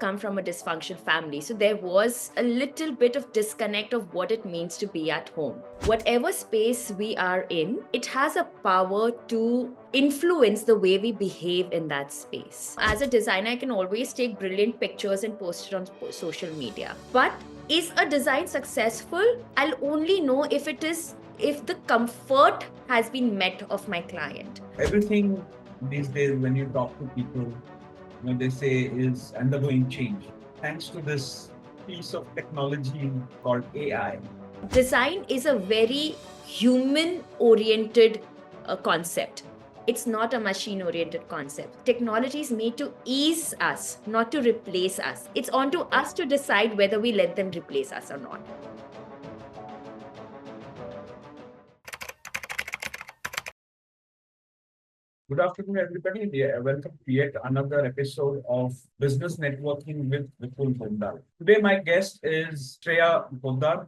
come from a dysfunctional family, so there was a little bit of disconnect of what it means to be at home. Whatever space we are in, it has a power to influence the way we behave in that space. As a designer, I can always take brilliant pictures and post it on social media. But is a design successful? I'll only know if the comfort has been met of my client. Everything these days, when you talk to people, they say is undergoing change. Thanks to this piece of technology called AI. Design is a very human oriented concept. It's not a machine oriented concept. Technology is made to ease us, not to replace us. It's on to us to decide whether we let them replace us or not. Good afternoon, everybody. Welcome to yet another episode of Business Networking with Vipul Bondal. Today, my guest is Shreya Poddar,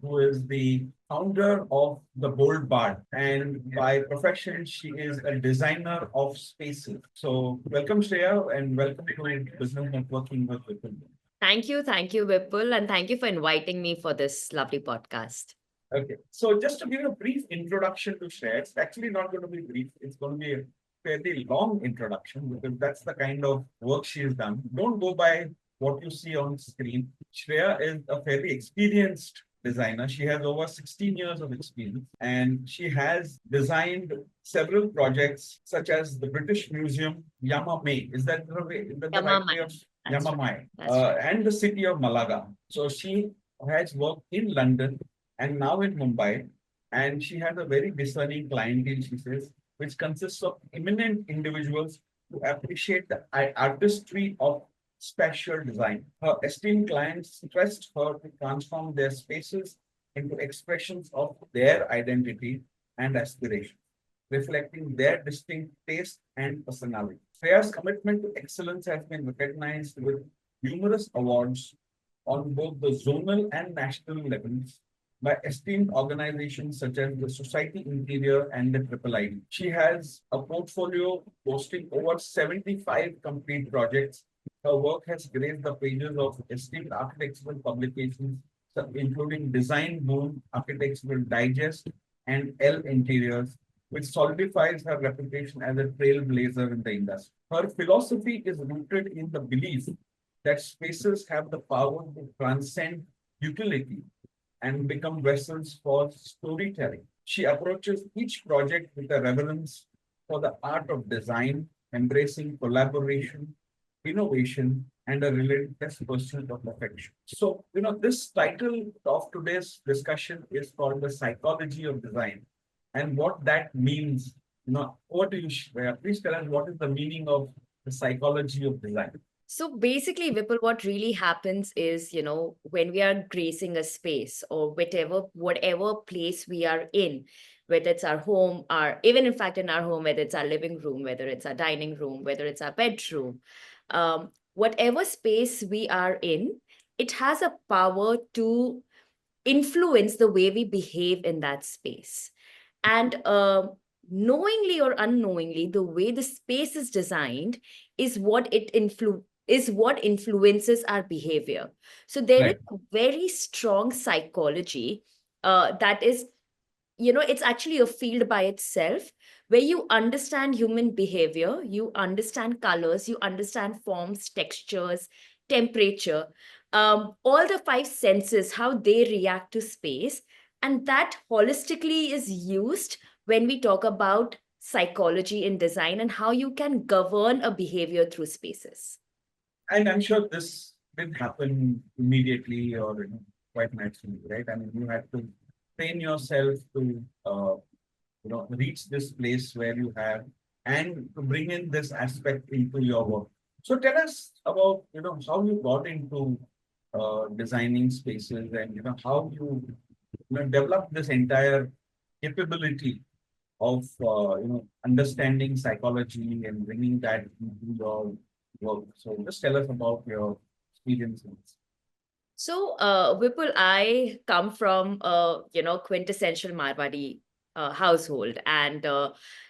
who is the founder of the Bold Bard, and by profession, she is a designer of spaces. So, welcome, Shreya, and welcome to Business Networking with Vipul. Thank you, Vipul, and thank you for inviting me for this lovely podcast. Okay, so just to give you a brief introduction to Shreya, it's actually not going to be brief. It's going to be a fairly long introduction because that's the kind of work she has done. Don't go by what you see on screen. Shreya is a fairly experienced designer. She has over 16 years of experience and she has designed several projects such as the British Museum, Yamamay. Is that the way? Is that the right way of Yamamay? And the city of Malaga. So she has worked in London and now in Mumbai. And she has a very discerning clientele, she says, which consists of eminent individuals who appreciate the artistry of spatial design. Her esteemed clients trust her to transform their spaces into expressions of their identity and aspiration, reflecting their distinct taste and personality. Freya's commitment to excellence has been recognized with numerous awards on both the zonal and national levels by esteemed organizations such as the Society Interior and the Triple ID. She has a portfolio boasting over 75 complete projects. Her work has graced the pages of esteemed architectural publications, including Design Boom, Architectural Digest, and L Interiors, which solidifies her reputation as a trailblazer in the industry. Her philosophy is rooted in the belief that spaces have the power to transcend utility and become vessels for storytelling. She approaches each project with a reverence for the art of design, embracing collaboration, innovation, and a relentless pursuit of perfection. So, this title of today's discussion is called The Psychology of Design and what that means. Over to you, Shreya. Please tell us what is the meaning of the psychology of design. So basically, Vipul, what really happens is, when we are gracing a space or whatever place we are in, whether it's our home, even in fact in our home, whether it's our living room, whether it's our dining room, whether it's our bedroom, whatever space we are in, it has a power to influence the way we behave in that space. And knowingly or unknowingly, the way the space is designed is what influences our behavior. So there is a very strong psychology that is, it's actually a field by itself where you understand human behavior, you understand colors, you understand forms, textures, temperature, all the five senses, how they react to space. And that holistically is used when we talk about psychology in design and how you can govern a behavior through spaces. And I'm sure this didn't happen immediately or quite naturally, right? I mean, you had to train yourself to reach this place where you have and to bring in this aspect into your work. So tell us about how you got into designing spaces and how you develop this entire capability of understanding psychology and bringing that into your work. So just tell us about your experiences. So, Vipul, I come from quintessential Marwadi household. And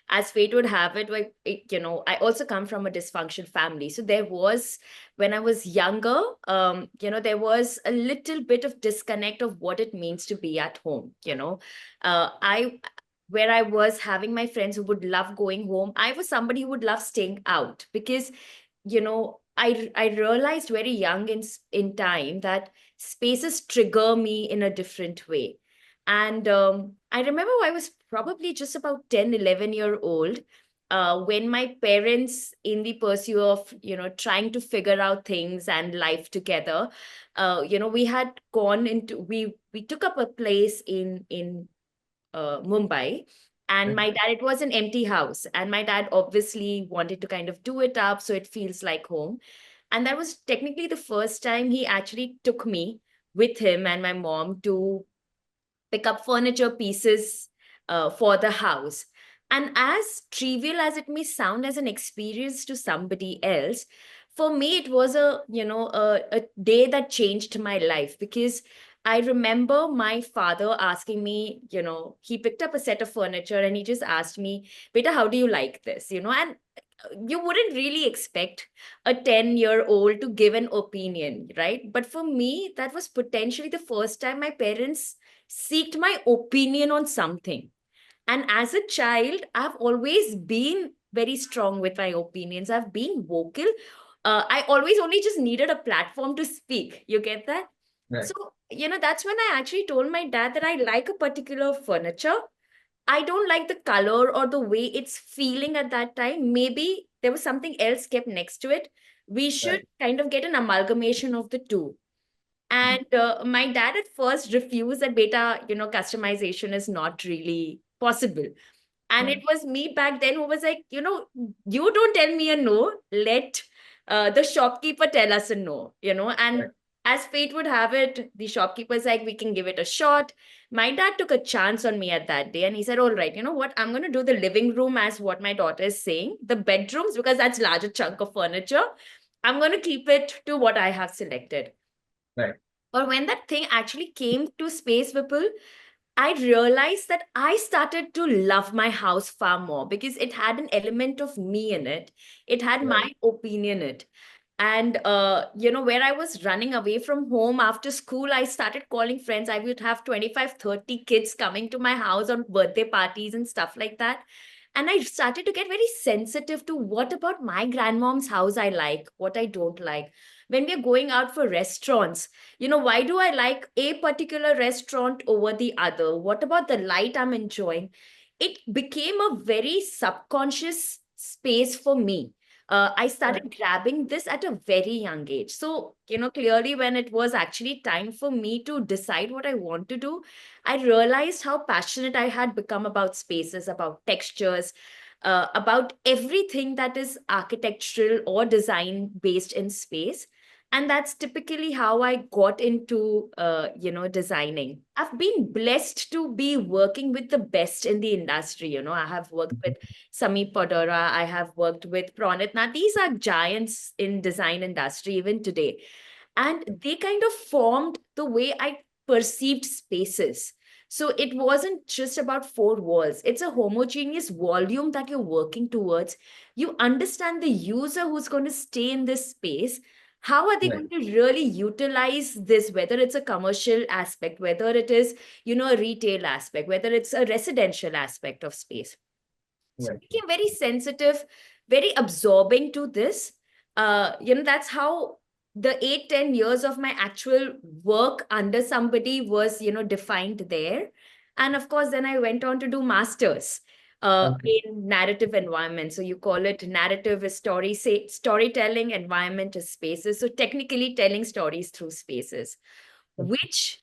as fate would have it, like, I also come from a dysfunction family. So there was, when I was younger, there was a little bit of disconnect of what it means to be at home. I where I was having my friends who would love going home, I was somebody who would love staying out because I realized very young in time that spaces trigger me in a different way. And I remember I was probably just about 10, 11 year old when my parents, in the pursuit of trying to figure out things and life together, we had gone into we took up a place in Mumbai. And my dad, it was an empty house. And my dad obviously wanted to kind of do it up so it feels like home. And that was technically the first time he actually took me with him and my mom to pick up furniture pieces for the house. And as trivial as it may sound as an experience to somebody else, for me it was a day that changed my life because I remember my father asking me, he picked up a set of furniture and he just asked me, Beta, how do you like this? And you wouldn't really expect a 10-year-old to give an opinion, right? But for me, that was potentially the first time my parents seeked my opinion on something. And as a child, I've always been very strong with my opinions. I've been vocal. I always only just needed a platform to speak. You get that? Right. So, that's when I actually told my dad that I like a particular furniture. I don't like the color or the way it's feeling at that time. Maybe there was something else kept next to it. We should Right. kind of get an amalgamation of the two. And my dad at first refused that beta, customization is not really possible. And it Right. was me back then who was like, you don't tell me a no, let the shopkeeper tell us a no, and Right. as fate would have it, the shopkeeper's like, we can give it a shot. My dad took a chance on me at that day and he said, all right, you know what? I'm going to do the living room as what my daughter is saying. The bedrooms, because that's larger chunk of furniture, I'm going to keep it to what I have selected. Right. But when that thing actually came to space, Vipul, I realized that I started to love my house far more because it had an element of me in it. It had Right. my opinion in it. And, where I was running away from home after school, I started calling friends. I would have 25, 30 kids coming to my house on birthday parties and stuff like that. And I started to get very sensitive to what about my grandmom's house I like, what I don't like. When we're going out for restaurants, why do I like a particular restaurant over the other? What about the light I'm enjoying? It became a very subconscious space for me. I Right. started grabbing this at a very young age. So, clearly when it was actually time for me to decide what I want to do, I realized how passionate I had become about spaces, about textures, about everything that is architectural or design based in space. And that's typically how I got into designing. I've been blessed to be working with the best in the industry. I have worked with Sami Podora, I have worked with Pranit. Now these are giants in design industry even today, and they kind of formed the way I perceived spaces. So it wasn't just about four walls, it's a homogeneous volume that you're working towards. You understand the user who's going to stay in this space. How are they Right. going to really utilize this, whether it's a commercial aspect, whether it is a retail aspect, whether it's a residential aspect of space. So Right. I became very sensitive, very absorbing to this. That's how the 8, 10 years of my actual work under somebody was, defined there. And of course, then I went on to do masters Okay. in narrative environment. So you call it narrative is storytelling, environment is spaces. So technically telling stories through spaces, which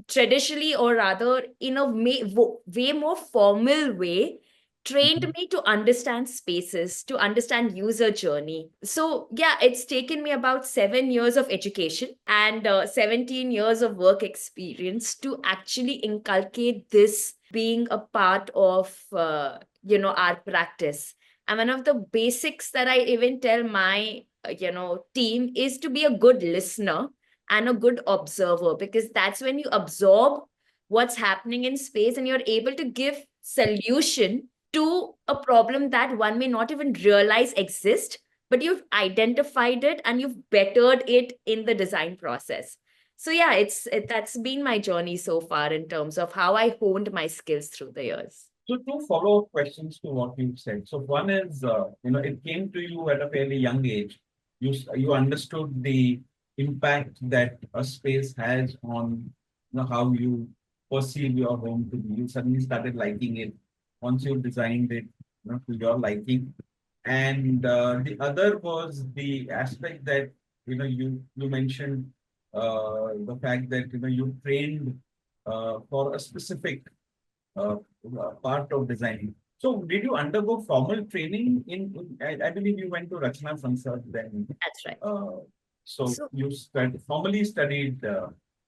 traditionally, or rather in a way more formal way, trained Mhm. me to understand spaces, to understand user journey. So yeah, it's taken me about 7 years of education and 17 years of work experience to actually inculcate this being a part of our practice. And one of the basics that I even tell my team is to be a good listener and a good observer, because that's when you absorb what's happening in space, and you're able to give solution to a problem that one may not even realize exist, but you've identified it and you've bettered it in the design process. So yeah, that's been my journey so far in terms of how I honed my skills through the years. So two follow-up questions to what you said. So one is, it came to you at a fairly young age. You understood the impact that a space has on, how you perceive your home to be. You suddenly started liking it once you designed it, to your liking. And the other was the aspect that, you mentioned the fact that, you trained for a specific uh, part of designing. So, did you undergo formal training I believe you went to Rachna Sansad then. That's right. So So you formally studied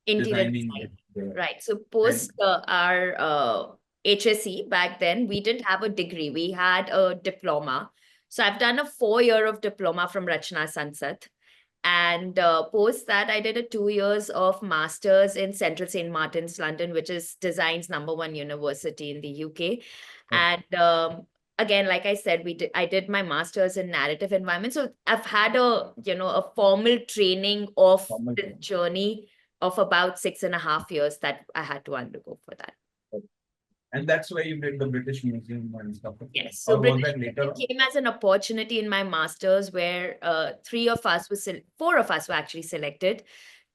interior designing design. there. Right. So And post our HSE back then, we didn't have a degree. We had a diploma. So I've done a 4 year of diploma from Rachna Sansad. And post that, I did a 2 years of master's in Central St. Martin's, London, which is design's #1 university in the UK. uh, And again, like I said, I did my master's in narrative environment. So I've had a formal training of formal this training. journey of about 6.5 years that I had to undergo for that. And that's where you did the British Museum and stuff. Yes. So Or was British that later Museum on? came as an opportunity in my master's where four of us were actually selected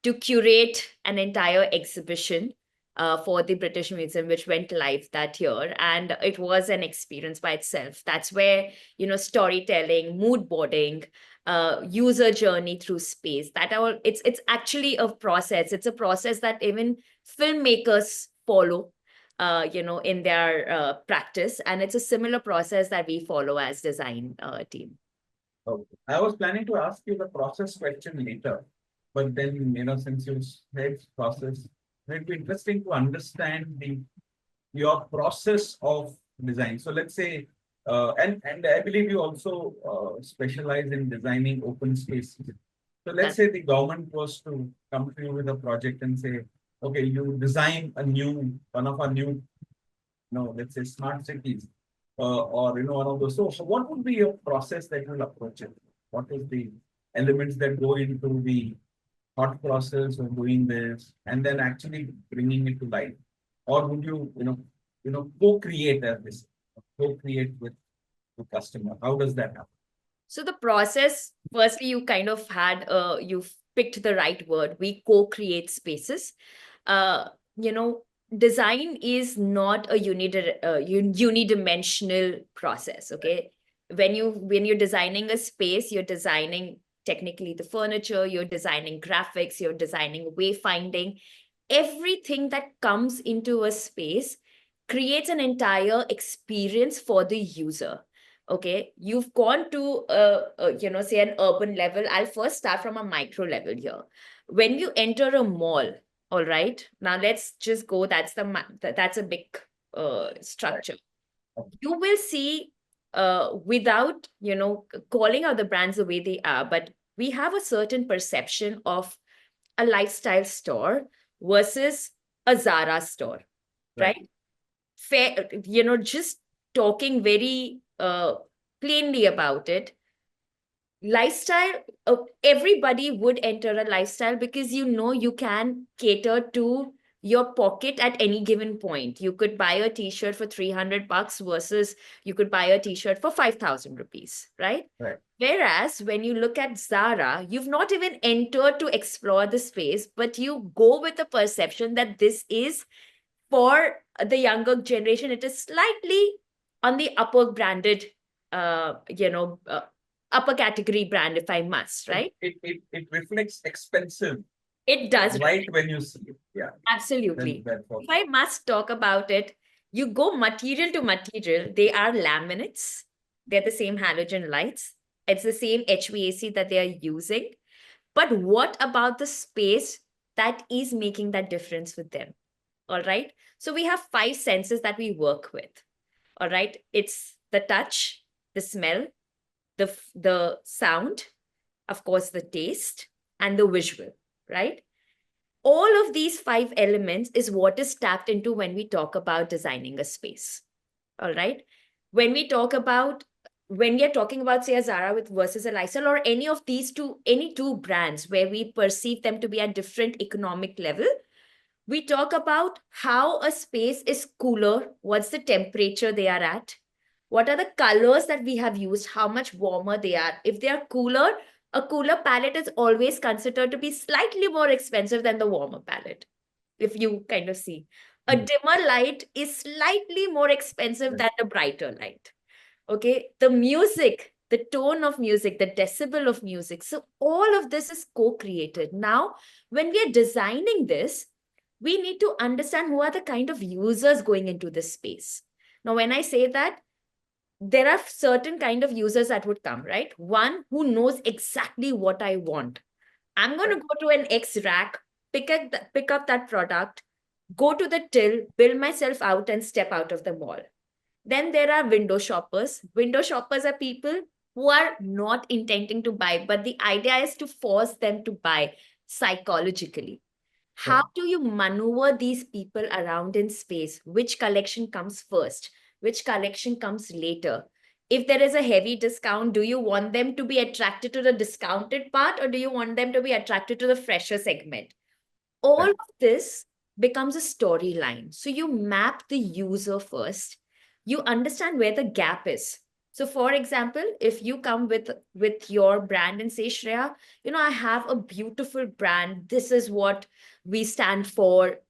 to curate an entire exhibition for the British Museum, which went live that year. And it was an experience by itself. That's where, storytelling, mood boarding, user journey through space, it's actually a process. It's a process that even filmmakers follow in their practice. And it's a similar process that we follow as design team. Okay. I was planning to ask you the process question later, but then, since you said process, it'd be interesting to understand your process of design. So let's say, and I believe you also specialize in designing open spaces. So let's That, say the government was to come to you with a project and say, okay, you design one of our new, let's say smart cities, or one of those. So what would be your process that you'll approach it? What is the elements that go into the thought process of doing this and then actually bringing it to life? Or would you, co-create this, co-create with the customer? How does that happen? so the process, firstly, you kind of you've picked the right word. We co-create spaces. Uh, you know, Design is not a unidimensional process. Okay, when you're designing a space, you're designing technically the furniture, you're designing graphics, you're designing wayfinding. Everything that comes into a space creates an entire experience for the user. Okay, you've gone to say an urban level. I'll first start from a micro level here. When you enter a mall, all right, now let's just go, that's a big Right. structure. You will see, without calling out the brands the way they are, but we have a certain perception of a lifestyle store versus a Zara store, Right. right? Fair, just talking very plainly about it. Lifestyle, everybody would enter a lifestyle because you can cater to your pocket at any given point. You could buy a t-shirt for $300 versus you could buy a t-shirt for 5,000 rupees, right? Right. Whereas when you look at Zara, you've not even entered to explore the space, but you go with the perception that this is for the younger generation. It is slightly on the upper branded, upper category brand, if I must, It, right? it, it, it reflects expensive It does right reflect. when you see it. Yeah. Then Absolutely. therefore, If I must talk about it, you go material to material, they are laminates. They're the same halogen lights. It's the same HVAC that they are using. But what about the space that is making that difference with them? All right. So we have five senses that we work with. All right. It's the touch, the smell, the sound, of course, the taste, and the visual, right? All of these 5 elements is what is tapped into when we talk about designing a space. All right. When we talk about, when we are talking about, say, a Zara with versus a Lysol, or any of these two, any two brands where we perceive them to be at different economic level, we talk about how a space is cooler, what's the temperature they are at, what are the colors that we have used, how much warmer they are. If they are cooler, a cooler palette is always considered to be slightly more expensive than the warmer palette. If you kind of see, a Mm. dimmer light is slightly more expensive Right. than a brighter light. Okay, the music, the tone of music, the decibel of music. So all of this is co-created. Now, when we are designing this, we need to understand who are the kind of users going into this space. Now, when I say that, there are certain kind of users that would come, right? One who knows exactly what I want. I'm going to Right. go to an X rack, pick up that product, go to the till, build myself out, and step out of the mall. Then there are window shoppers. Window shoppers are people who are not intending to buy, but the idea is to force them to buy psychologically. How Right. do you maneuver these people around in space? Which collection comes first? Which collection comes later? If there is a heavy discount, do you want them to be attracted to the discounted part, or do you want them to be attracted to the fresher segment? All Right. of this becomes a storyline. So you map the user first. You understand where the gap is. So, for example, if you come with your brand and say, Shreya, I have a beautiful brand. This is what we stand for.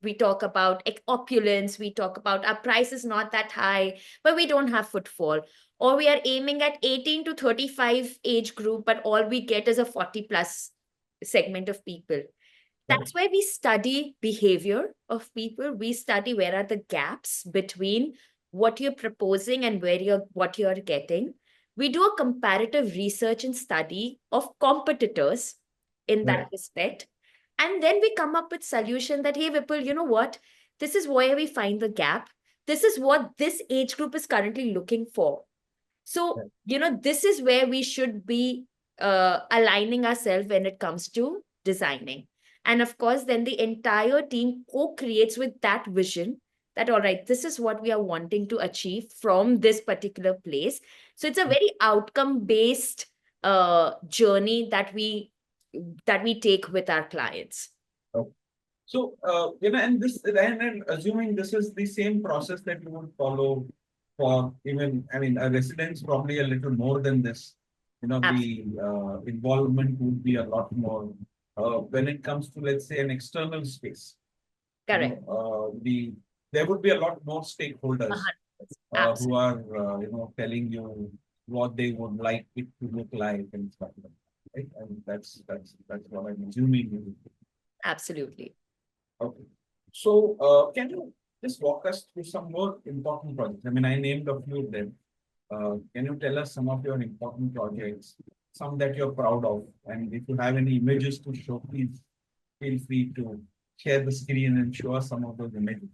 We talk about opulence. We talk about our price is not that high, but we don't have footfall. Or we are aiming at 18 to 35 age group, but all we get is a 40 plus segment of people. Right. That's why we study behavior of people. We study where are the gaps between what you're proposing and what you're getting. We do a comparative research and study of competitors in Right. that respect. And then we come up with solution that, hey, Vipul, you know what? This is where we find the gap. This is what this age group is currently looking for. So, Right. this is where we should be aligning ourselves when it comes to designing. And of course, then the entire team co creates with that vision that, all right, this is what we are wanting to achieve from this particular place. So, it's a very outcome based journey that we take with our clients. Okay. So, and assuming this is the same process that you would follow for even, I mean, a residence probably a little more than this. The involvement would be a lot more when it comes to, let's say, an external space. Correct. There would be a lot more A stakeholders 100%. who Absolutely. are, telling you what they would like it to look like and stuff like that, right? And that's what I'm assuming. Absolutely. Okay. So, can you just walk us through some more important projects? I mean, I named a few of them. Can you tell us some of your important projects, some that you're proud of? And if you have any images to show, please feel free to share the screen and show us some of those images.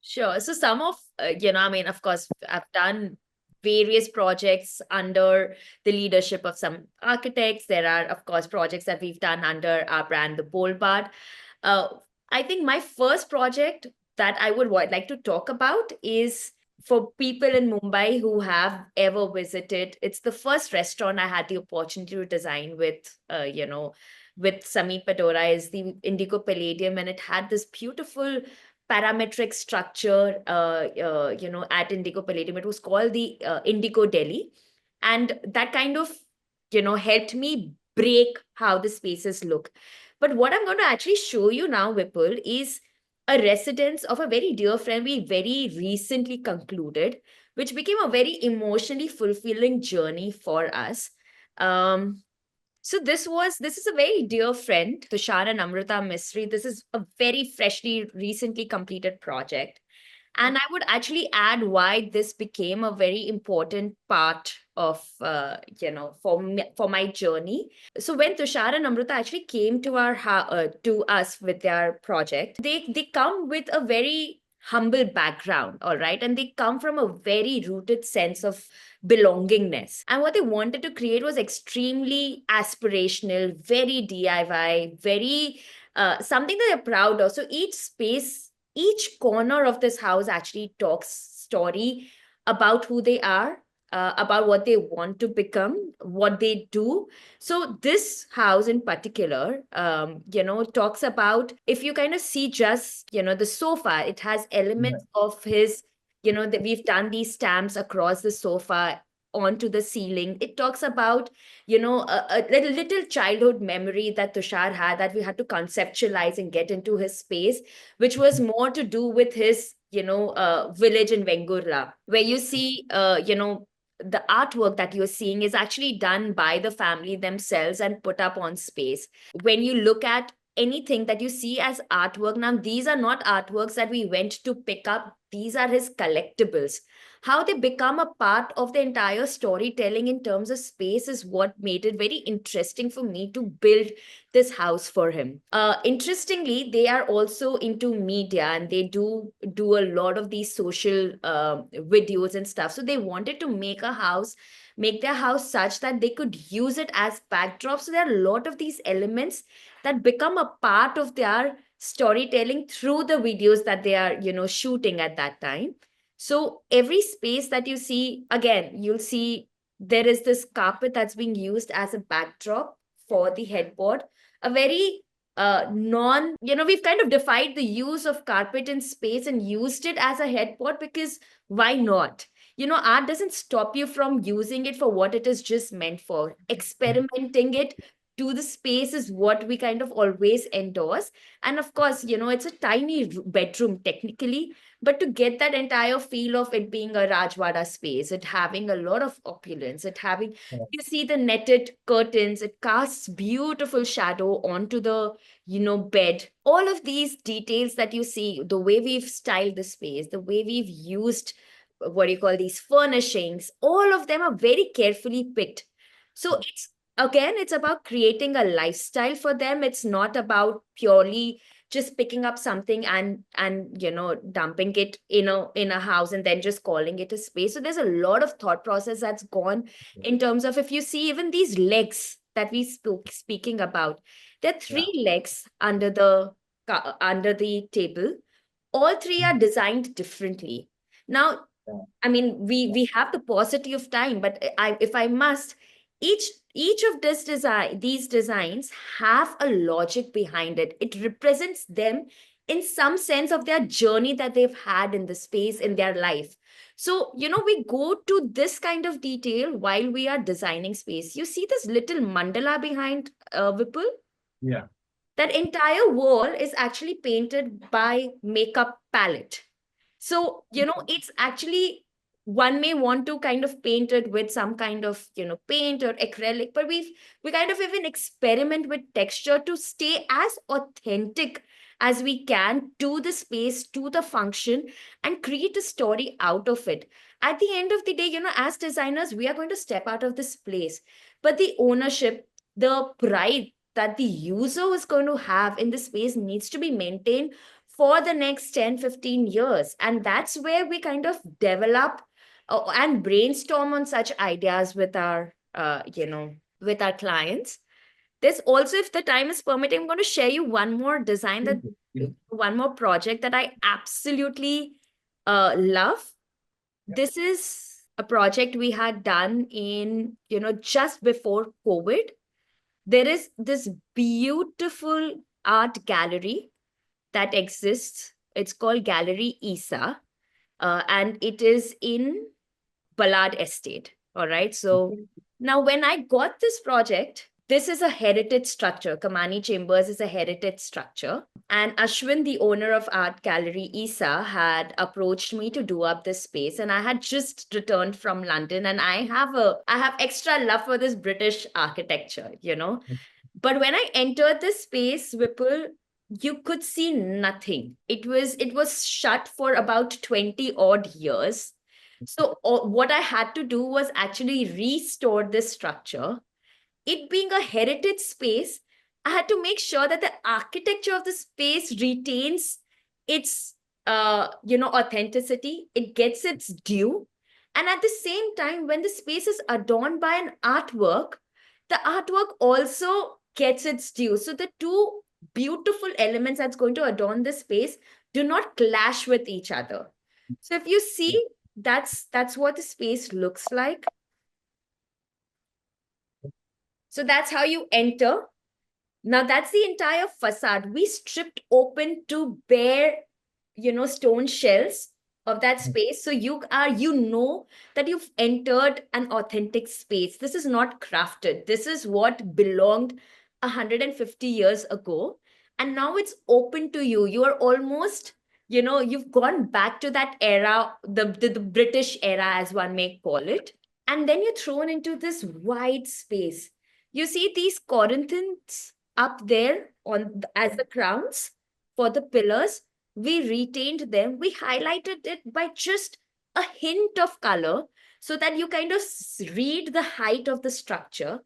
Sure. So some of, I mean, of course, I've done various projects under the leadership of some architects. There are, of course, projects that we've done under our brand, the Boldbard. Uh, I think my first project that I would like to talk about is for people in Mumbai who have ever visited. It's the first restaurant I had the opportunity to design with Samit Padora, is the Indigo Palladium, and it had this beautiful parametric structure, at Indigo Palladium. It was called the Indigo Delhi. And that kind of, helped me break how the spaces look. But what I'm going to actually show you now, Vipul, is a residence of a very dear friend we very recently concluded, which became a very emotionally fulfilling journey for us. Um, so this is a very dear friend, Tushar and Amrita Misri. This is a very freshly, recently completed project. And I would actually add why this became a very important part of, for my journey. So when Tushar and Amrita actually came to to us with their project, they come with a very humble background, all right, and they come from a very rooted sense of belongingness. And what they wanted to create was extremely aspirational, very DIY, very something that they're proud of. So each space, each corner of this house actually talks story about who they are, about what they want to become, what they do. So this house in particular, talks about, if you kind of see just, the sofa, it has Yeah. elements of his, that we've done these stamps across the sofa onto the ceiling. It talks about, a little childhood memory that Tushar had, that we had to conceptualize and get into his space, which was more to do with his, village in Vengurla, where you see, the artwork that you're seeing is actually done by the family themselves and put up on space. When you look at anything that you see as artwork, now these are not artworks that we went to pick up, these are his collectibles. How they become a part of the entire storytelling in terms of space is what made it very interesting for me to build this house for him. Interestingly, they are also into media, and they do a lot of these social videos and stuff. So they wanted to make their house such that they could use it as backdrop. So there are a lot of these elements that become a part of their storytelling through the videos that they are, shooting at that time. So every space that you see, again, you'll see there is this carpet that's being used as a backdrop for the headboard. A very we've kind of defied the use of carpet in space and used it as a headboard, because why not? Art doesn't stop you from using it for what it is just meant for. Experimenting it to the space is what we kind of always endorse. And of course, it's a tiny bedroom technically, but to get that entire feel of it being a Rajwada space, it having a lot of opulence, it having, you see the netted curtains, it casts beautiful shadow onto the, bed. All of these details that you see, the way we've styled the space, the way we've used, what do you call these furnishings, all of them are very carefully picked. So it's about creating a lifestyle for them. It's not about purely just picking up something and dumping it in a house and then just calling it a space. So there's a lot of thought process that's gone in terms of, if you see even these legs that we speaking about, there are Yeah. three legs under the table. All three are designed differently. Now, Yeah. I mean, we have the paucity of time, but if I must, each each of these designs have a logic behind it. It represents them in some sense of their journey that they've had in the space in their life. So, we go to this kind of detail while we are designing space. You see this little mandala behind Vipul? Yeah. That entire wall is actually painted by makeup palette. So, it's actually, one may want to kind of paint it with some kind of, paint or acrylic, but we kind of even experiment with texture to stay as authentic as we can to the space, to the function, and create a story out of it. At the end of the day, as designers, we are going to step out of this place, but the ownership, the pride that the user is going to have in the space needs to be maintained for the next 10-15 years. And that's where we kind of develop and brainstorm on such ideas with our clients. There's also, if the time is permitting, I'm going to share you one more design, that one more project that I absolutely love. Yeah. This is a project we had done in, just before COVID. There is this beautiful art gallery that exists. It's called Gallery Isa, and it is in Ballard Estate. All right. So now, when I got this project, this is a heritage structure. Kamani Chambers is a heritage structure. And Ashwin, the owner of Art Gallery Isa, had approached me to do up this space. And I had just returned from London, and I have extra love for this British architecture. But when I entered this space, Vipul, you could see nothing. It was shut for about 20 odd years. So what I had to do was actually restore this structure. It being a heritage space, I had to make sure that the architecture of the space retains its authenticity. It gets its due. And at the same time, when the space is adorned by an artwork, the artwork also gets its due. So the two beautiful elements that's going to adorn the space do not clash with each other. So if you see, that's what the space looks like. So that's how you enter. Now that's the entire facade. We stripped open to bare, stone shells of that space. So you know that you've entered an authentic space. This is not crafted. This is what belonged 150 years ago. And now it's open to you. You are almost, you've gone back to that era, the British era, as one may call it. And then you're thrown into this wide space. You see these Corinthians up there as the crowns for the pillars. We retained them. We highlighted it by just a hint of color so that you kind of read the height of the structure.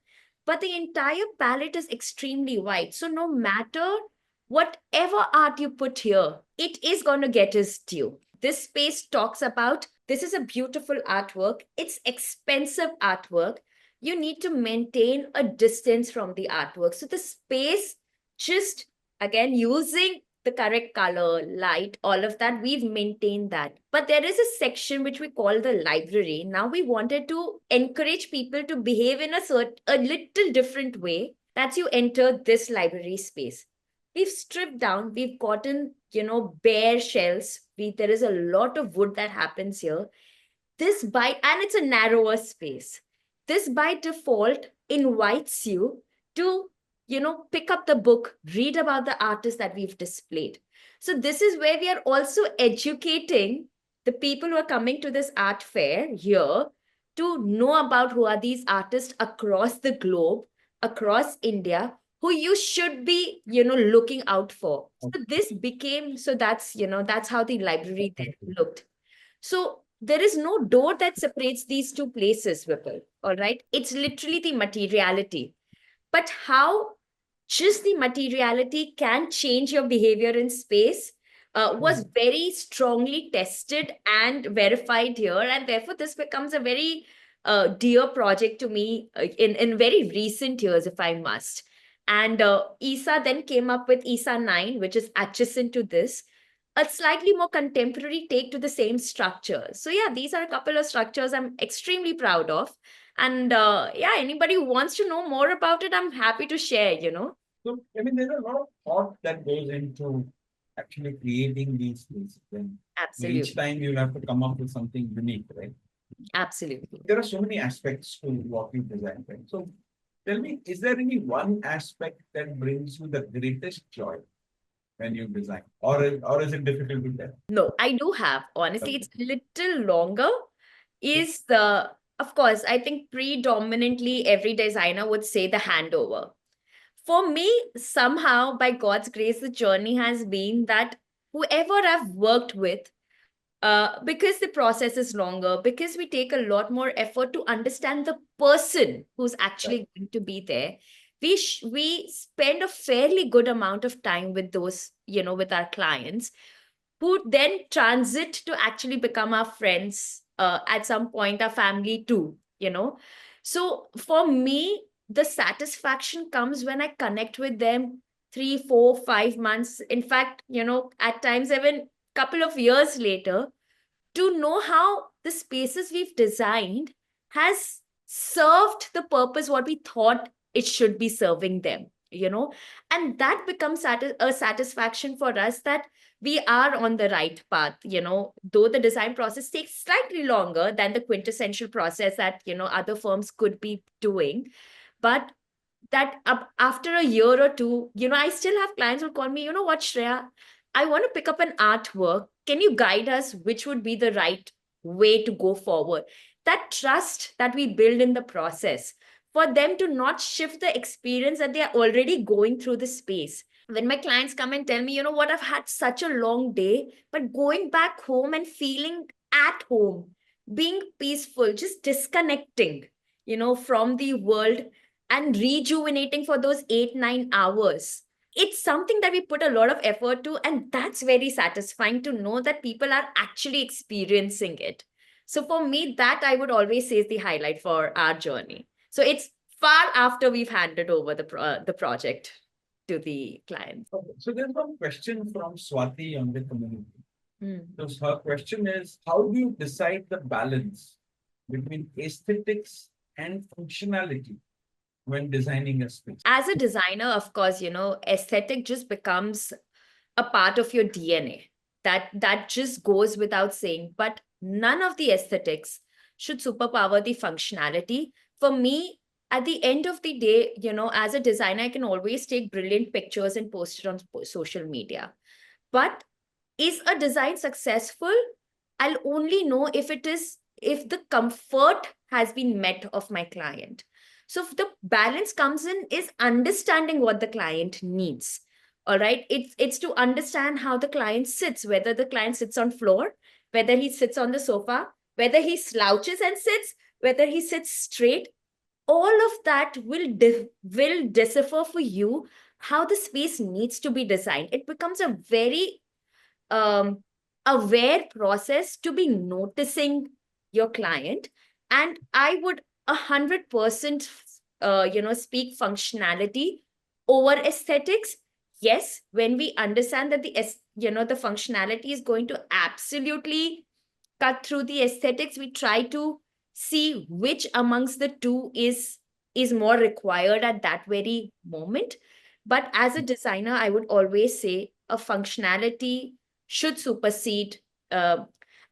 But the entire palette is extremely wide. So no matter whatever art you put here, it is going to get its due. This space talks about this is a beautiful artwork. It's expensive artwork. You need to maintain a distance from the artwork. So the space, just again, using the correct color, light, all of that, we've maintained that. But there is a section which we call the library. Now we wanted to encourage people to behave in a little different way. That's you enter this library space. We've stripped down, we've gotten, bare shells. There is a lot of wood that happens here. And it's a narrower space. This by default invites you to, pick up the book, read about the artists that we've displayed. So this is where we are also educating the people who are coming to this art fair here to know about who are these artists across the globe, across India, who you should be, looking out for. So this became, so that's how the library then looked. So there is no door that separates these two places, Vipul. All right. It's literally the materiality. But how just the materiality can change your behavior in space was very strongly tested and verified here. And therefore, this becomes a very dear project to me in very recent years, if I must. And ESA then came up with ESA 9, which is adjacent to this, a slightly more contemporary take to the same structure. So yeah, these are a couple of structures I'm extremely proud of. And yeah, anybody who wants to know more about it, I'm happy to share. So, I mean, there's a lot of thought that goes into actually creating these spaces. And Absolutely. each time you'll have to come up with something unique, right? Absolutely. There are so many aspects to what you design, right? So tell me, is there any one aspect that brings you the greatest joy when you design? Or is it difficult to tell? No, I do have. Honestly, it's a little longer. Is the, of course, I think predominantly every designer would say the handover. For me, somehow, by God's grace, the journey has been that whoever I've worked with, because the process is longer, because we take a lot more effort to understand the person who's actually going to be there, we spend a fairly good amount of time with those, with our clients, who then transit to actually become our friends, at some point, our family too. So for me, the satisfaction comes when I connect with them 3, 4, 5 months. In fact, at times even couple of years later, to know how the spaces we've designed has served the purpose what we thought it should be serving them. And that becomes a satisfaction for us that we are on the right path. Though the design process takes slightly longer than the quintessential process that other firms could be doing, but that after a year or two, I still have clients who call me, you know what, Shreya, I want to pick up an artwork. Can you guide us which would be the right way to go forward? That trust that we build in the process for them to not shift the experience that they are already going through the space. When my clients come and tell me, you know what, I've had such a long day, but going back home and feeling at home, being peaceful, just disconnecting, from the world and rejuvenating for those 8, 9 hours. It's something that we put a lot of effort to, and that's very satisfying to know that people are actually experiencing it. So for me, that I would always say is the highlight for our journey. So it's far after we've handed over the project. to the client. Okay. So there's one question from Swati on the community. So her question is, how do you decide the balance between aesthetics and functionality when designing a space? As a designer, of course, aesthetic just becomes a part of your DNA. That just goes without saying. But none of the aesthetics should superpower the functionality. For me, at the end of the day, as a designer, I can always take brilliant pictures and post it on social media. But is a design successful? I'll only know if the comfort has been met of my client. So if the balance comes in is understanding what the client needs. All right. It's to understand how the client sits, whether the client sits on floor, whether he sits on the sofa, whether he slouches and sits, whether he sits straight. All of that will decipher for you how the space needs to be designed. It becomes a very um, aware process to be noticing your client. And I would 100% speak functionality over aesthetics. Yes, when we understand that the functionality is going to absolutely cut through the aesthetics, we try to see which amongst the two is more required at that very moment. But as a designer, I would always say a functionality should supersede, uh,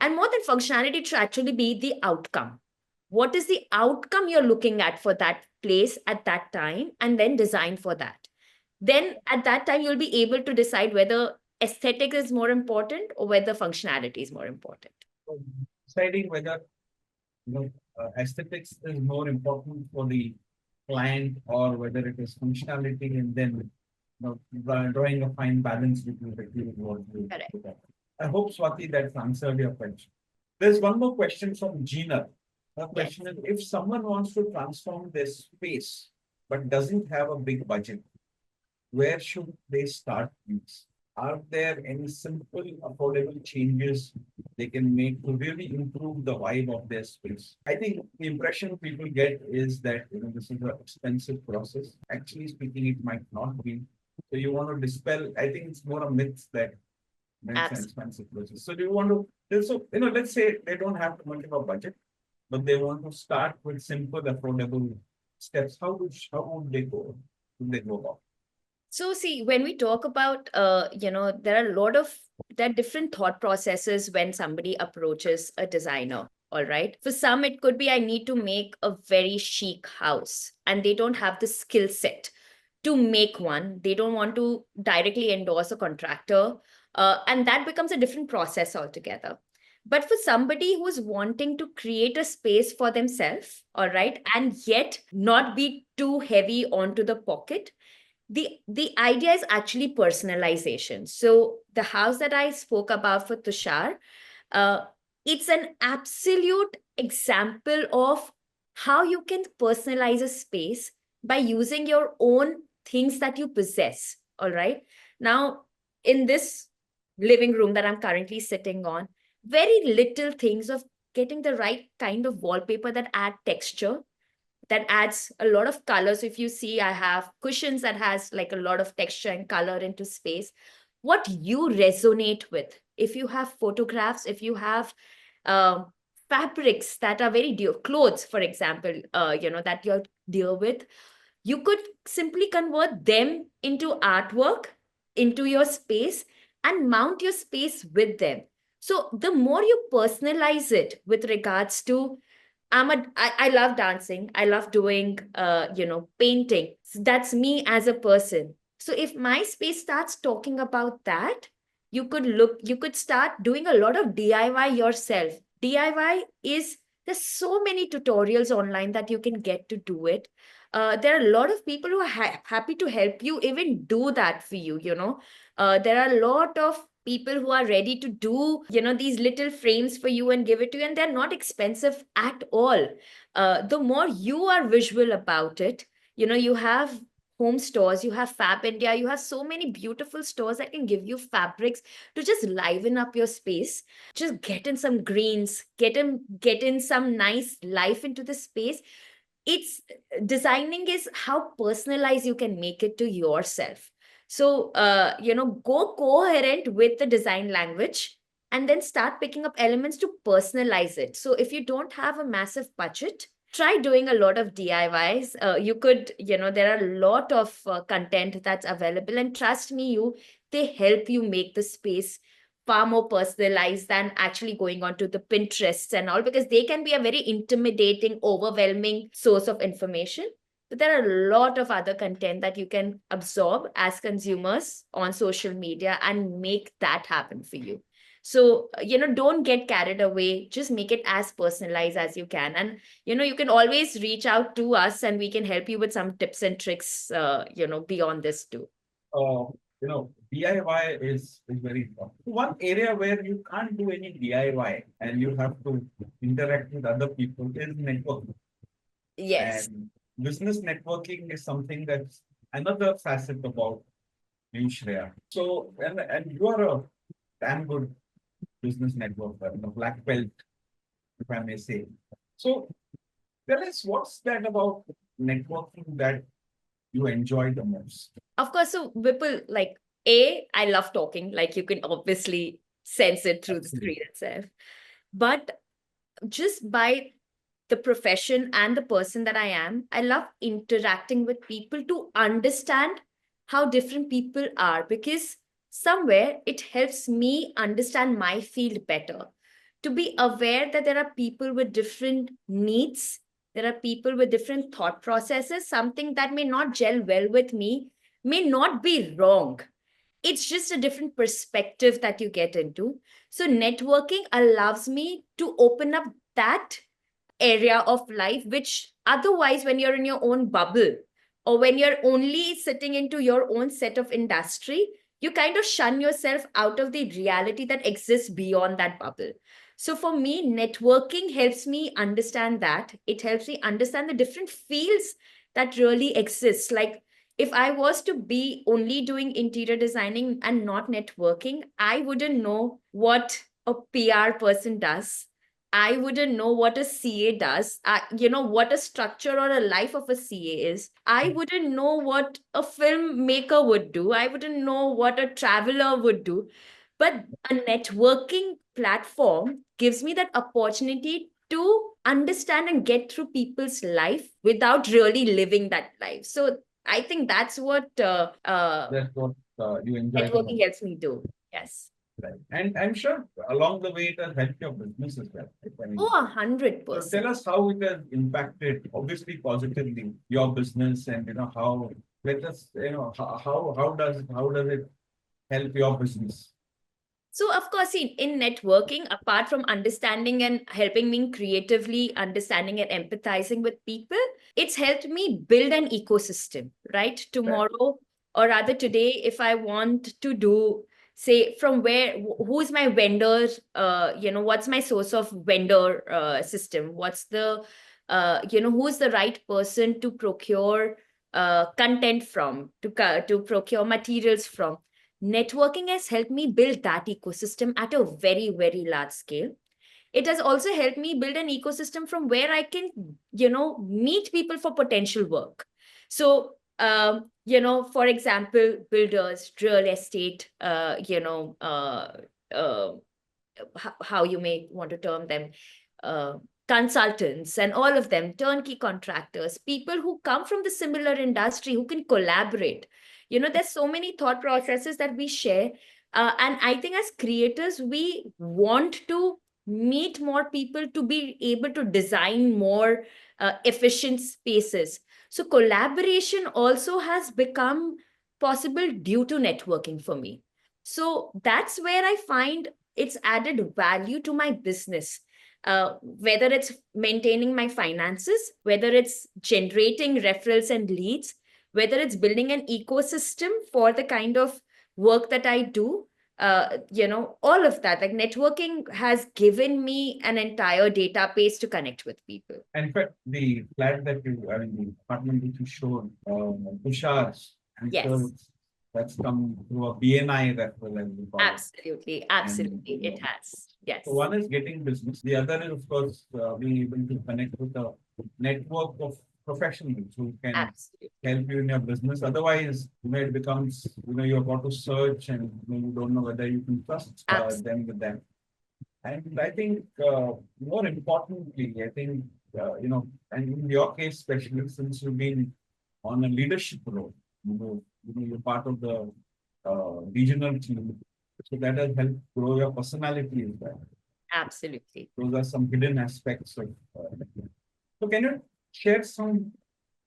and more than functionality, it should actually be the outcome. What is the outcome you're looking at for that place at that time, and then design for that. Then at that time, you'll be able to decide whether aesthetic is more important or whether functionality is more important. So deciding whether aesthetics is more important for the client or whether it is functionality, and then drawing a fine balance between the two is what we Correct. look at. I hope, Swati, that's answered your question. There's one more question from Gina. Her question is, if someone wants to transform their space but doesn't have a big budget, where should they start, please? Are there any simple, affordable changes they can make to really improve the vibe of their space? I think the impression people get is that this is an expensive process. Actually speaking, it might not be. So you want to dispel. I think it's more a myth that it's an expensive process. So do you want to? So let's say they don't have much of a budget, but they want to start with simple, affordable steps. How would they go? Would they go about? So see, when we talk about, there are different thought processes when somebody approaches a designer. All right. For some, it could be I need to make a very chic house and they don't have the skill set to make one. They don't want to directly endorse a contractor. And that becomes a different process altogether. But for somebody who's wanting to create a space for themselves, all right, and yet not be too heavy onto the pocket, the idea is actually personalization. So the house that I spoke about for Tushar, uh, it's an absolute example of how you can personalize a space by using your own things that you possess. All right. Now, in this living room that I'm currently sitting on, very little things of getting the right kind of wallpaper that add texture, that adds a lot of color. So if you see, I have cushions that has like a lot of texture and color into space. What you resonate with, if you have photographs, if you have um, fabrics that are very dear, clothes, for example, that you're dear with, you could simply convert them into artwork, into your space, and mount your space with them. So the more you personalize it with regards to, I love dancing. I love doing painting. So that's me as a person. So if my space starts talking about that, you could start doing a lot of DIY yourself. DIY is, there's so many tutorials online that you can get to do it. There are a lot of people who are happy to help you even do that for you. There are a lot of people who are ready to do these little frames for you and give it to you, and they're not expensive at all. The more you are visual about it, you have home stores, you have Fab India, you have so many beautiful stores that can give you fabrics to just liven up your space. Just get in some greens, get in some nice life into the space. It's Designing is how personalized you can make it to yourself. So, go coherent with the design language and then start picking up elements to personalize it. So, if you don't have a massive budget, try doing a lot of DIYs. You could, there are a lot of content that's available, and trust me, they help you make the space far more personalized than actually going onto the Pinterests and all, because they can be a very intimidating, overwhelming source of information. But there are a lot of other content that you can absorb as consumers on social media and make that happen for you. So, don't get carried away. Just make it as personalized as you can. And, you can always reach out to us and we can help you with some tips and tricks, beyond this too. uh, DIY is very important. One area where you can't do any DIY and you have to interact with other people is networking. Yes. And business networking is something that's another facet about you, Shreya. So, and you are a damn good business networker, black belt, if I may say. So, tell us what's that about networking that you enjoy the most? Of course, so Vipul, like I love talking. Like you can obviously sense it through the Absolutely. screen itself. But just by the profession and the person that I am, I love interacting with people to understand how different people are, because somewhere it helps me understand my field better. To be aware that there are people with different needs, there are people with different thought processes, something that may not gel well with me may not be wrong. It's just a different perspective that you get into. So, networking allows me to open up that area of life, which otherwise, when you're in your own bubble or when you're only sitting into your own set of industry, you kind of shun yourself out of the reality that exists beyond that bubble. So for me, networking helps me understand that. It helps me understand the different fields that really exist. Like if I was to be only doing interior designing and not networking, I wouldn't know what a PR person does. I wouldn't know what a CA does, what a structure or a life of a CA is. I wouldn't know what a filmmaker would do. I wouldn't know what a traveler would do. But a networking platform gives me that opportunity to understand and get through people's life without really living that life. So I think that's what That's what you enjoy the networking most. helps me do. Yes. Right. And I'm sure along the way it has helped your business as well. Right? I mean, Oh, 100%. so tell us how it has impacted, obviously positively, your business, and how. Let us, how does it help your business? So, of course, in networking, apart from understanding and helping me creatively understanding and empathizing with people, it's helped me build an ecosystem, right? Right. Tomorrow, or rather today, if I want to do, say, from where, who's my vendor, what's my source of vendor system? What's the, who's the right person to procure content from, to procure materials from? Networking has helped me build that ecosystem at a very, very large scale. It has also helped me build an ecosystem from where I can, meet people for potential work. So, for example, builders, real estate, uh, how you may want to term them, uh, consultants, and all of them, turnkey contractors, people who come from the similar industry who can collaborate. There's so many thought processes that we share. And I think as creators, we want to meet more people to be able to design more efficient spaces. So collaboration also has become possible due to networking for me. So that's where I find it's added value to my business. Whether it's maintaining my finances, whether it's generating referrals and leads, whether it's building an ecosystem for the kind of work that I do, all of that. Like networking has given me an entire database to connect with people. And in fact, the flat that I mean, the apartment that you showed, Tushar's, I'm sure Yes, that's come through a BNI referral, as we call it. absolutely. And Absolutely. It has. so Yes. one is getting business. The other is, of course, being able to connect with a network of professionals who can Absolutely. help you in your business. Otherwise, it becomes, you've got to search and you don't know whether you can trust Absolutely. them with them. And I think more importantly, I think, and in your case, especially since you've been on a leadership role, you're part of the regional team. So that has helped grow your personality as well. Absolutely. Those are some hidden aspects of. So can you share some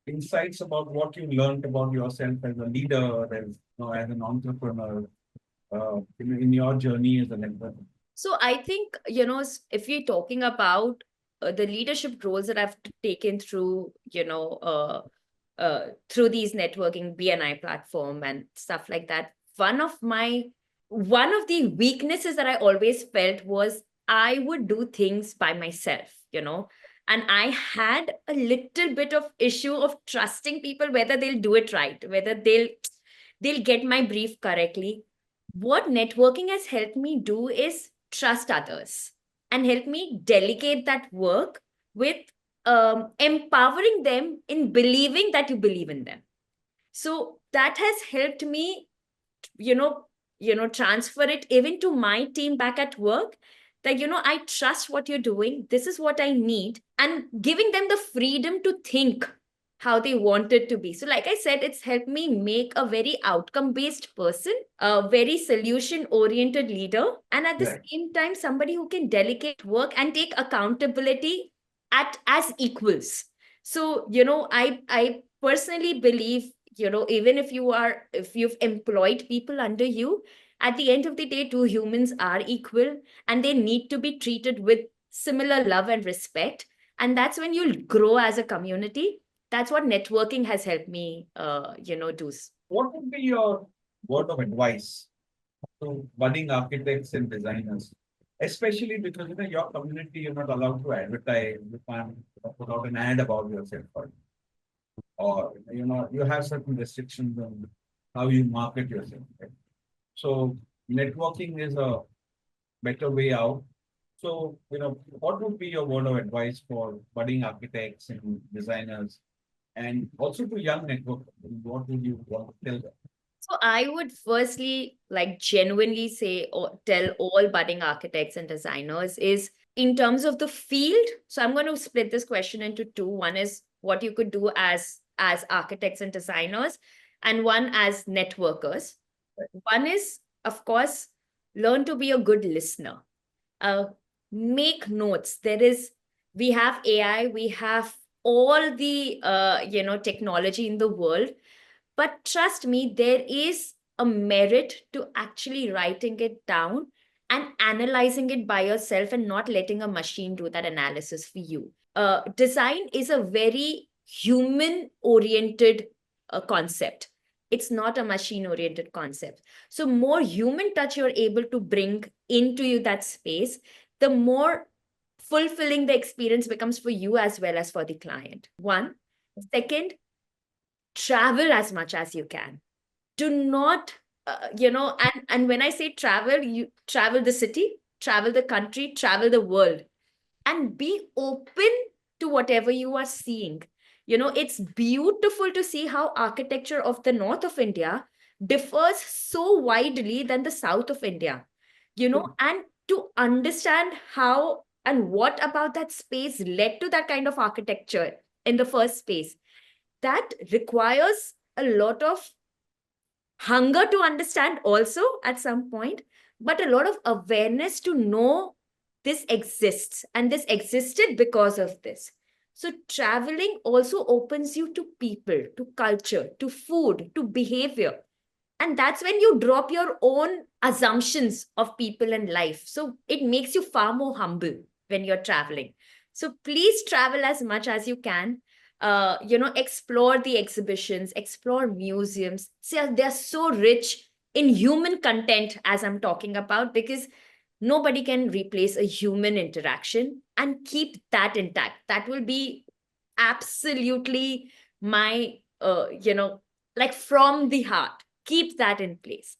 insights about what you learned about yourself as a leader, as an entrepreneur, in your journey as an entrepreneur? So I think, if you're talking about the leadership roles that I've taken through, through these networking BNI platform and stuff like that, one of the weaknesses that I always felt was I would do things by myself, and I had a little bit of issue of trusting people, whether they'll do it right, whether they'll get my brief correctly. What networking has helped me do is trust others and help me delegate that work with empowering them in believing that you believe in them. So that has helped me, you know, transfer it even to my team back at work, that, I trust what you're doing. This is what I need, and giving them the freedom to think how they want it to be. So, like I said, it's helped me make a very outcome based person, a very solution oriented leader, and at the Right. same time, somebody who can delegate work and take accountability at as equals. So, I personally believe, even if you've employed people under you, at the end of the day, two humans are equal and they need to be treated with similar love and respect. And that's when you'll grow as a community. That's what networking has helped me, do. What would be your word of advice to budding architects and designers, especially because your community you're not allowed to advertise, you can't put out an ad about yourself, or you have certain restrictions on how you market yourself. Right? So networking is a better way out. So what would be your word of advice for budding architects and designers, and also to young networkers? What would you want to tell them? So I would firstly like genuinely say or tell all budding architects and designers is in terms of the field. So I'm going to split this question into two. One is what you could do as architects and designers, and one as networkers. One is, of course, learn to be a good listener. Uh, Make notes. We have AI, we have all the technology in the world, but trust me, there is a merit to actually writing it down and analyzing it by yourself and not letting a machine do that analysis for you. Design is a very human oriented concept. It's not a machine oriented concept. So, more human touch you're able to bring into you that space, the more fulfilling the experience becomes for you as well as for the client. One. Second, travel as much as you can. Do not and when I say travel, you travel the city, travel the country, travel the world, and be open to whatever you are seeing. It's beautiful to see how architecture of the north of India differs so widely than the south of India, and to understand how and what about that space led to that kind of architecture in the first place, that requires a lot of hunger to understand also at some point, but a lot of awareness to know this exists and this existed because of this. So traveling also opens you to people, to culture, to food, to behavior. And that's when you drop your own assumptions of people and life. So it makes you far more humble when you're traveling. So please travel as much as you can. Explore the exhibitions, explore museums. See, they're so rich in human content, as I'm talking about, because nobody can replace a human interaction, and keep that intact. That will be absolutely my, like from the heart. Keep that in place.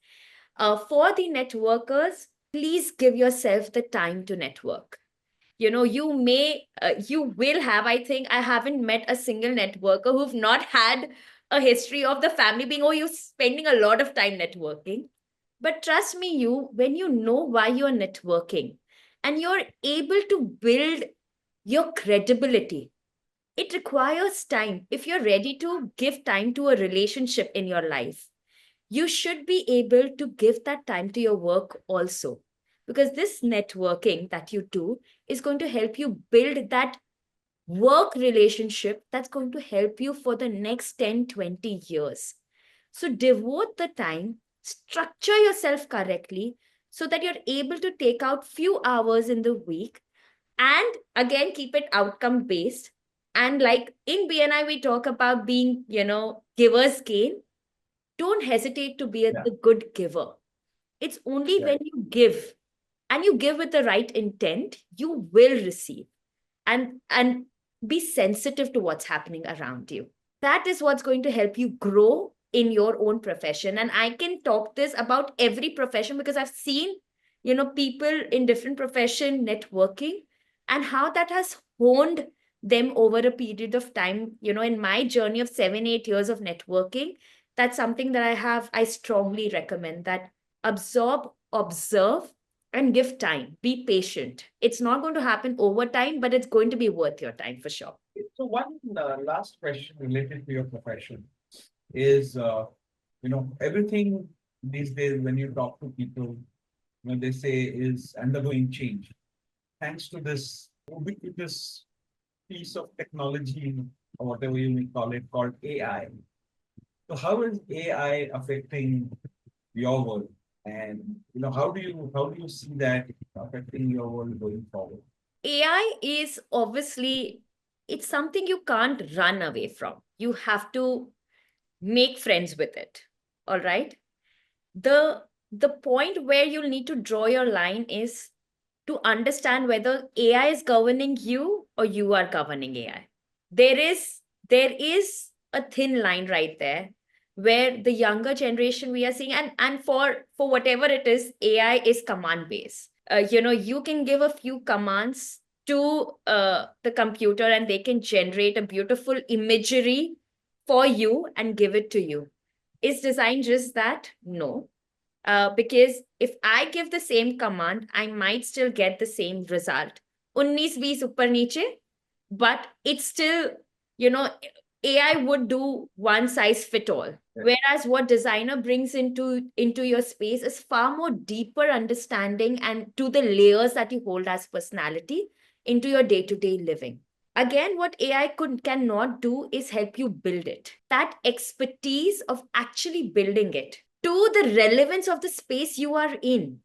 For the networkers, please give yourself the time to network. You will have, I think I haven't met a single networker who've not had a history of the family being, oh, you're spending a lot of time networking. But trust me, when you know why you're networking and you're able to build your credibility, it requires time. If you're ready to give time to a relationship in your life, you should be able to give that time to your work also. Because this networking that you do is going to help you build that work relationship that's going to help you for the next 10, 20 years. So devote the time, structure yourself correctly so that you're able to take out few hours in the week, and again keep it outcome based. And like in BNI we talk about being, givers gain. Don't hesitate to be Yeah. the good giver. It's only Right. when you give, and you give with the right intent, you will receive. And be sensitive to what's happening around you. That is what's going to help you grow in your own profession. And I can talk this about every profession because I've seen, people in different profession networking and how that has honed them over a period of time. In my journey of 7, 8 years of networking, that's something that I strongly recommend, that absorb, observe, and give time. Be patient. It's not going to happen over time, but it's going to be worth your time for sure. So one last question related to your profession is, everything these days when you talk to people, they say is undergoing change. Thanks to this ubiquitous piece of technology, or whatever you may call it, called AI. So how is AI affecting your world? And how do you see that affecting your world going forward? AI is obviously, it's something you can't run away from. You have to make friends with it. All right. The point where you'll need to draw your line is to understand whether AI is governing you or you are governing AI. There is a thin line right there where the younger generation we are seeing, and for whatever it is, AI is command based. You can give a few commands to the computer and they can generate a beautiful imagery for you and give it to you. Is design just that? No. Because if I give the same command, I might still get the same result. 19, 20 upper niche, but it's still, you know, AI would do one size fit all. Whereas what designer brings into your space is far more deeper understanding and to the layers that you hold as personality into your day-to-day living. Again, what AI cannot do is help you build it. That expertise of actually building it to the relevance of the space you are in.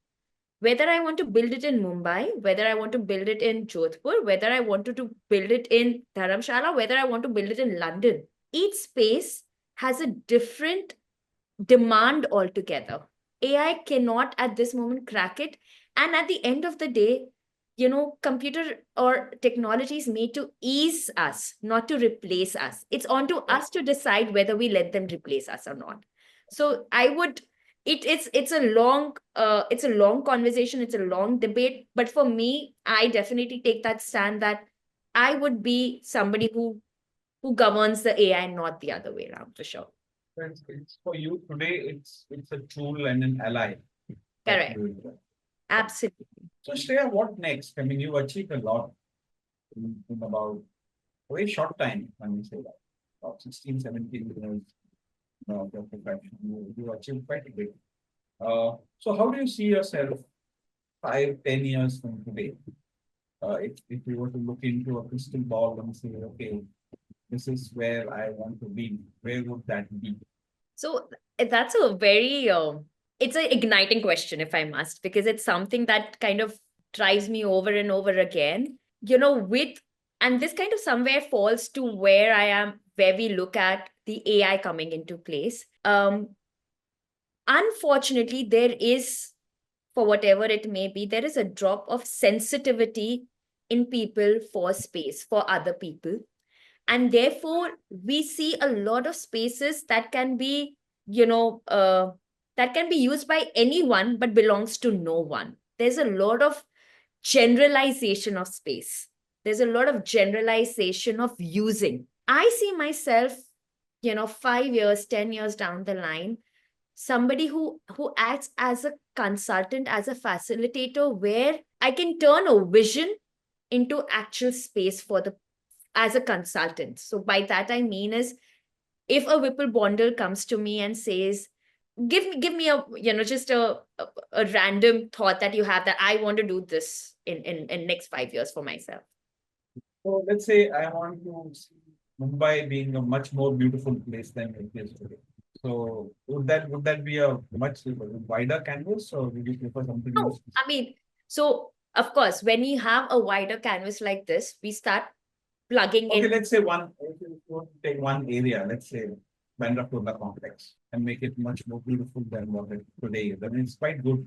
Whether I want to build it in Mumbai, whether I want to build it in Jodhpur, whether I want to build it in Dharamshala, whether I want to build it in London, each space has a different demand altogether. AI cannot at this moment crack it. And at the end of the day, computer or technology is made to ease us, not to replace us. It's on to us to decide whether we let them replace us or not. So I would, it's a long conversation, it's a long debate. But for me, I definitely take that stand that I would be somebody who governs the AI, not the other way around for sure. It's for you today. It's a tool and an ally. Correct. Absolutely. So Shreya, what next? I mean, you achieved a lot in about a very short time. When we say that, about 16, 17 years of your profession, you achieved quite a bit. So how do you see yourself 5, 10 years from today? If you were to look into a crystal ball and say, okay, this is where I want to be, where would that be? So that's a very it's an igniting question, if I must, because it's something that kind of drives me over and over again. With and this kind of somewhere falls to where I am, where we look at the AI coming into place. Unfortunately, there is, for whatever it may be, there is a drop of sensitivity in people for space, for other people. And therefore, we see a lot of spaces that can be, that can be used by anyone, but belongs to no one. There's a lot of generalization of space. There's a lot of generalization of using. I see myself, 5 years, 10 years down the line, somebody who acts as a consultant, as a facilitator, where I can turn a vision into actual space for the as a consultant. So by that I mean is, if a Vipul Bondal comes to me and says, give me a, just a random thought that you have that I want to do this in next 5 years for myself. So let's say I want to see Mumbai being a much more beautiful place than it is today. So would that be a much wider canvas, or would you prefer something No, else? I mean, so of course, when you have a wider canvas like this, we start plugging Okay, in. let's say one, if you want to take one area, let's say Bandra complex, and make it much more beautiful than what it today is. I mean, it's quite good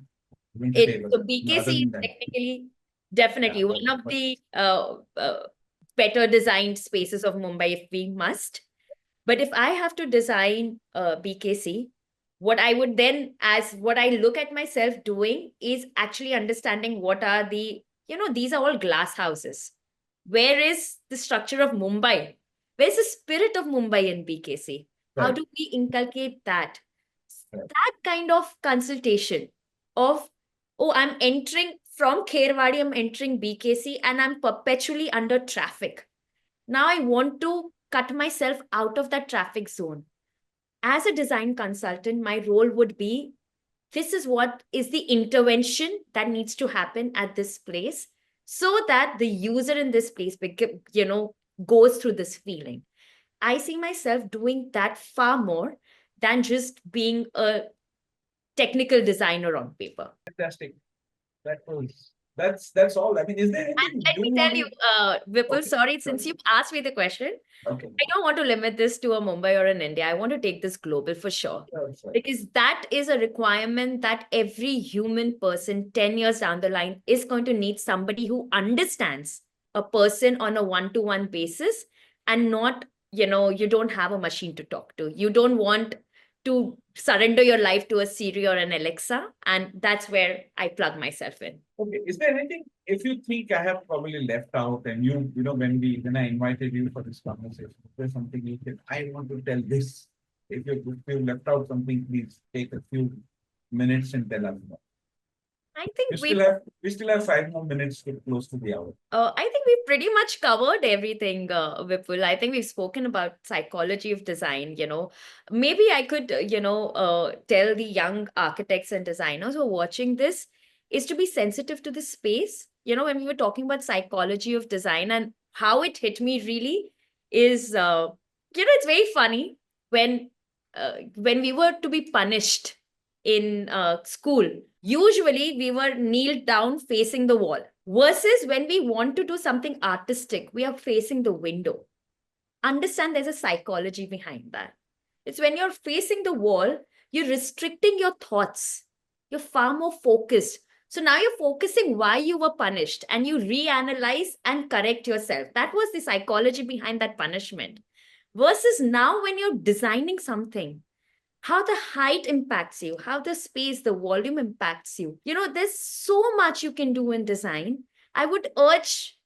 even today, It but so other BKC is than that, technically yeah, definitely one of but the better designed spaces of Mumbai, if we must. But if I have to design BKC, what I would then, as what I look at myself doing, is actually understanding what are these are all glass houses. Where is the structure of Mumbai? Where's the spirit of Mumbai in BKC? How right, do we inculcate that? right, That kind of consultation of, oh, I'm entering from Kherwadi, I'm entering BKC, and I'm perpetually under traffic. Now I want to cut myself out of that traffic zone. As a design consultant, my role would be, this is what is the intervention that needs to happen at this place, so that the user in this place goes through this feeling. I see myself doing that far more than just being a technical designer on paper. fantastic. That's all. I mean, is there And anything let you me tell want you, to? Vipul, Okay, sorry, sure. since you've asked me the question, Okay, I don't want to limit this to a Mumbai or an India. I want to take this global for sure. sure, sure. Because that is a requirement that every human person 10 years down the line is going to need somebody who understands a person on a one-to-one basis, and not, you don't have a machine to talk to. You don't want to surrender your life to a Siri or an Alexa. And that's where I plug myself in. Okay, is there anything, if you think I have probably left out, and when I invited you for this conversation, if there's something you said, I want to tell this. If you left out something, please take a few minutes and tell us. I think We still have 5 more minutes to close to the hour. I think we pretty much covered everything, Vipul. I think we've spoken about psychology of design. Maybe I could, tell the young architects and designers who are watching this, is to be sensitive to the space. When we were talking about psychology of design, and how it hit me really is, it's very funny when we were to be punished in school. Usually, we were kneeled down facing the wall, versus when we want to do something artistic, we are facing the window. Understand there's a psychology behind that. It's when you're facing the wall, you're restricting your thoughts. You're far more focused. So now you're focusing why you were punished, and you reanalyze and correct yourself. That was the psychology behind that punishment. Versus now, when you're designing something, how the height impacts you, how the space, the volume impacts you. There's so much you can do in design. I would urge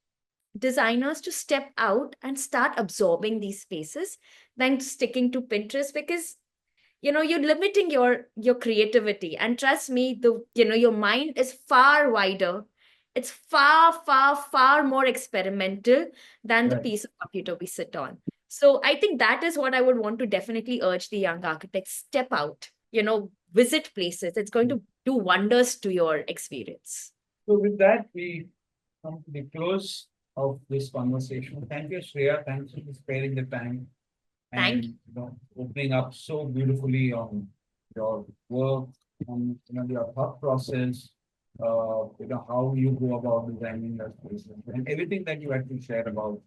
designers to step out and start absorbing these spaces than sticking to Pinterest, because you're limiting your creativity. And trust me, your mind is far wider. It's far, far, far more experimental than the Right. piece of computer we sit on. So I think that is what I would want to definitely urge the young architects: step out, visit places. It's going to do wonders to your experience. So with that, we come to the close of this conversation. Thank you, Shreya. Thanks for sparing the time Thank and you. opening up so beautifully on your work, on your thought process, how you go about designing your spaces, and everything that you actually shared about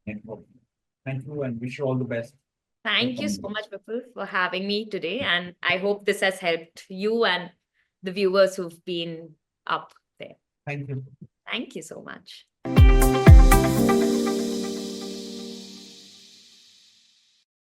networking. Thank you, and wish you all the best for Thank you coming. so much, Vipul, for having me today. And I hope this has helped you and the viewers who've been up there. Thank you. Thank you so much.